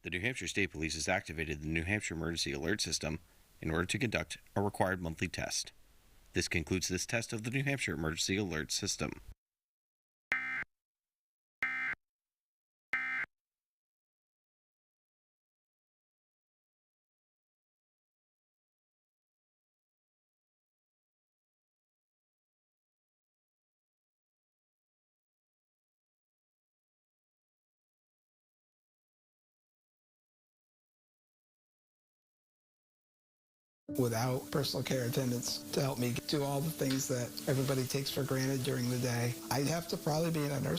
The New Hampshire State Police has activated the New Hampshire Emergency Alert System in order to conduct a required monthly test. This concludes this test of the New Hampshire Emergency Alert System. Without personal care attendants to help me do all the things that everybody takes for granted during the day, I'd have to probably be in a nursing